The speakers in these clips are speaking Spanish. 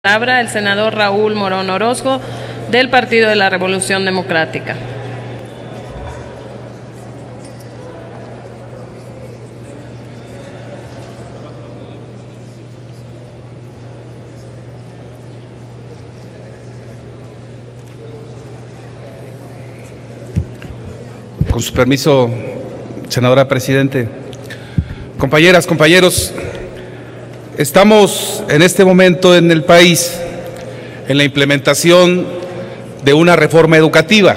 Palabra el senador Raúl Morón Orozco, del Partido de la Revolución Democrática. Con su permiso, senadora presidente. Compañeras, compañeros, estamos en este momento en el país en la implementación de una reforma educativa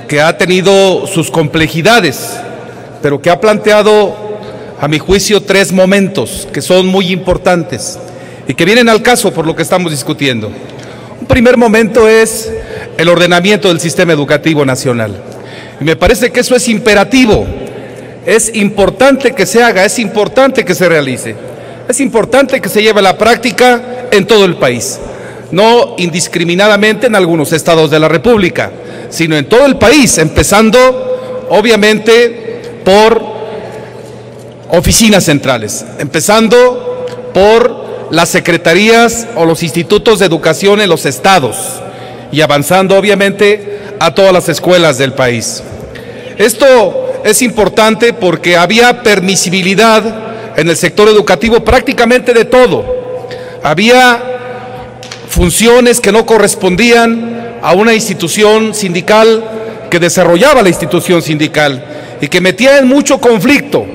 que ha tenido sus complejidades, pero que ha planteado, a mi juicio, tres momentos que son muy importantes y que vienen al caso por lo que estamos discutiendo. Un primer momento es el ordenamiento del sistema educativo nacional. Y me parece que eso es imperativo, es importante que se haga, es importante que se realice, es importante que se lleve a la práctica en todo el país, no indiscriminadamente en algunos estados de la República, sino en todo el país, empezando obviamente por oficinas centrales, empezando por las secretarías o los institutos de educación en los estados y avanzando obviamente a todas las escuelas del país. Esto es importante porque había permisibilidad en el sector educativo prácticamente de todo. Había funciones que no correspondían a una institución sindical que desarrollaba la institución sindical y que metía en mucho conflicto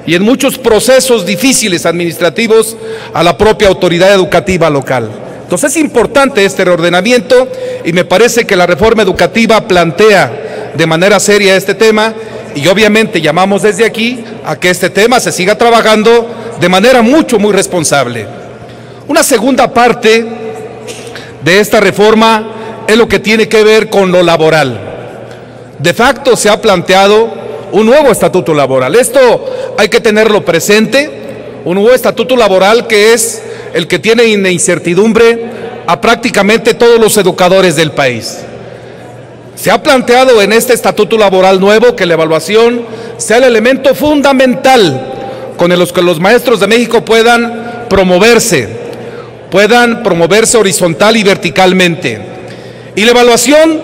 y en muchos procesos difíciles administrativos a la propia autoridad educativa local. Entonces es importante este reordenamiento y me parece que la reforma educativa plantea de manera seria este tema y obviamente llamamos desde aquí a que este tema se siga trabajando de manera muy responsable. Una segunda parte de esta reforma es lo que tiene que ver con lo laboral. De facto se ha planteado un nuevo estatuto laboral. Esto hay que tenerlo presente, un nuevo estatuto laboral que es el que tiene en incertidumbre a prácticamente todos los educadores del país. Se ha planteado en este estatuto laboral nuevo que la evaluación sea el elemento fundamental con el que los maestros de México puedan promoverse horizontal y verticalmente. Y la evaluación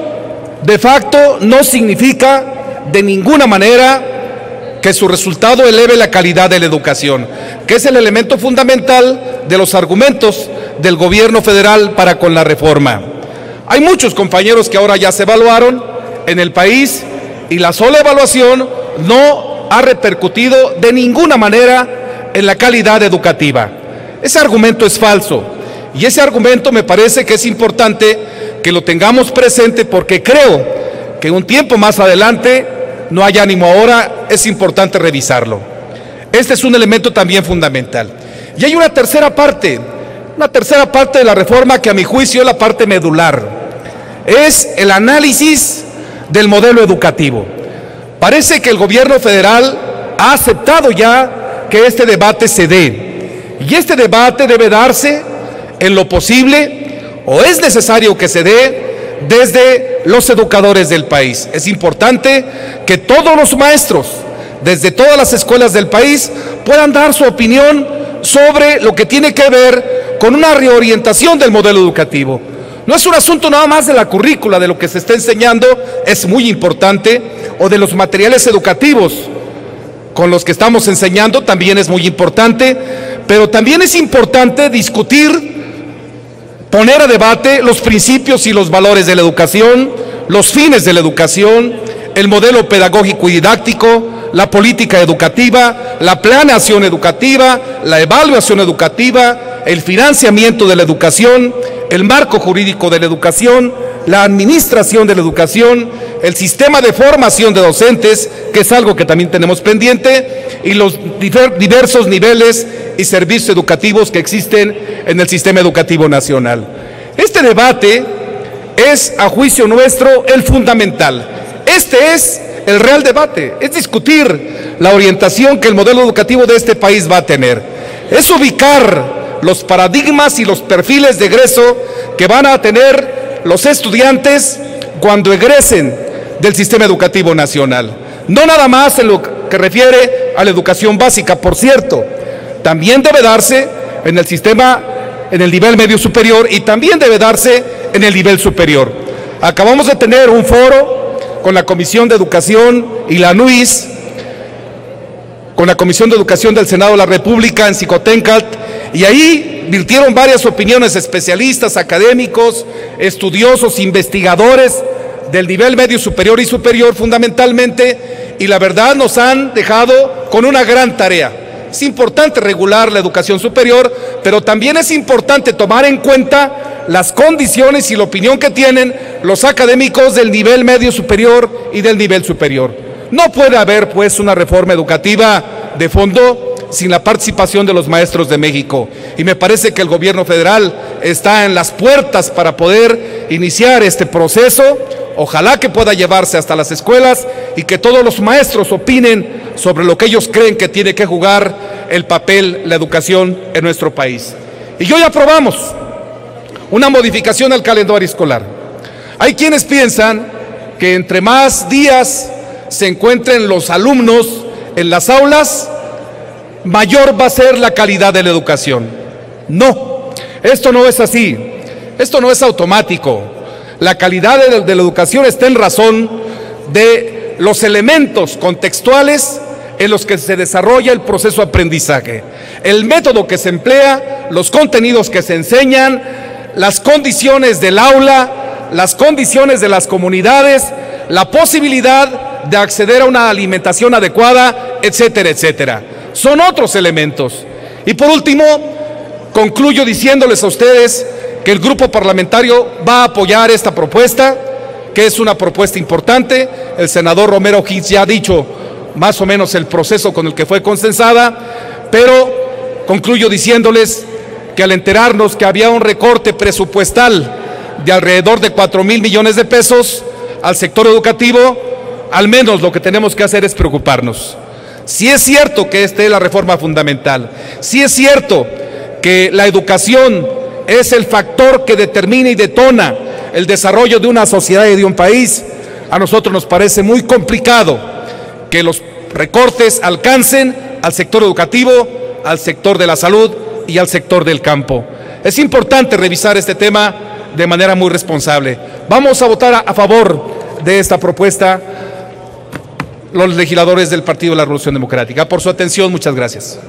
de facto no significa de ninguna manera que su resultado eleve la calidad de la educación, que es el elemento fundamental de los argumentos del gobierno federal para con la reforma. Hay muchos compañeros que ahora ya se evaluaron en el país y la sola evaluación no ha repercutido de ninguna manera en la calidad educativa. Ese argumento es falso y ese argumento me parece que es importante que lo tengamos presente porque creo que un tiempo más adelante, no hay ánimo ahora, es importante revisarlo. Este es un elemento también fundamental. Y hay una tercera parte de la reforma que a mi juicio es la parte medular. Es el análisis del modelo educativo. Parece que el gobierno federal ha aceptado ya que este debate se dé. Y este debate debe darse en lo posible, o es necesario que se dé, desde los educadores del país. Es importante que todos los maestros, desde todas las escuelas del país, puedan dar su opinión sobre lo que tiene que ver con una reorientación del modelo educativo. No es un asunto nada más de la currícula, de lo que se está enseñando, es muy importante, o de los materiales educativos con los que estamos enseñando, también es muy importante, pero también es importante discutir, poner a debate los principios y los valores de la educación, los fines de la educación, el modelo pedagógico y didáctico, la política educativa, la planeación educativa, la evaluación educativa, el financiamiento de la educación, el marco jurídico de la educación, la administración de la educación, el sistema de formación de docentes, que es algo que también tenemos pendiente, y los diversos niveles y servicios educativos que existen en el sistema educativo nacional. Este debate es, a juicio nuestro, el fundamental. Este es el real debate, es discutir la orientación que el modelo educativo de este país va a tener. Es ubicar los paradigmas y los perfiles de egreso que van a tener los estudiantes cuando egresen del sistema educativo nacional. No nada más en lo que refiere a la educación básica, por cierto, también debe darse en el sistema, en el nivel medio superior, y también debe darse en el nivel superior. Acabamos de tener un foro con la Comisión de Educación y la NUIS, con la Comisión de Educación del Senado de la República en Xicoténcatl, y ahí virtieron varias opiniones, especialistas, académicos, estudiosos, investigadores del nivel medio superior y superior fundamentalmente, y la verdad nos han dejado con una gran tarea. Es importante regular la educación superior, pero también es importante tomar en cuenta las condiciones y la opinión que tienen los académicos del nivel medio superior y del nivel superior. No puede haber, pues, una reforma educativa de fondo sin la participación de los maestros de México. Y me parece que el gobierno federal está en las puertas para poder iniciar este proceso. Ojalá que pueda llevarse hasta las escuelas y que todos los maestros opinen sobre lo que ellos creen que tiene que jugar el papel, la educación en nuestro país. Y hoy aprobamos una modificación al calendario escolar. Hay quienes piensan que entre más días se encuentren los alumnos en las aulas, mayor va a ser la calidad de la educación. No, esto no es así, esto no es automático. La calidad de la educación está en razón de los elementos contextuales en los que se desarrolla el proceso de aprendizaje, el método que se emplea, los contenidos que se enseñan, las condiciones del aula, las condiciones de las comunidades, la posibilidad de acceder a una alimentación adecuada, etcétera, etcétera. Son otros elementos. Y por último, concluyo diciéndoles a ustedes que el grupo parlamentario va a apoyar esta propuesta, que es una propuesta importante. El senador Romero Hicks ya ha dicho más o menos el proceso con el que fue consensada, pero concluyo diciéndoles que al enterarnos que había un recorte presupuestal de alrededor de 4,000 millones de pesos al sector educativo, al menos lo que tenemos que hacer es preocuparnos. Si es cierto que esta es la reforma fundamental, si es cierto que la educación es el factor que determina y detona el desarrollo de una sociedad y de un país, a nosotros nos parece muy complicado que los recortes alcancen al sector educativo, al sector de la salud y al sector del campo. Es importante revisar este tema de manera muy responsable. Vamos a votar a favor de esta propuesta los legisladores del Partido de la Revolución Democrática. Por su atención, muchas gracias.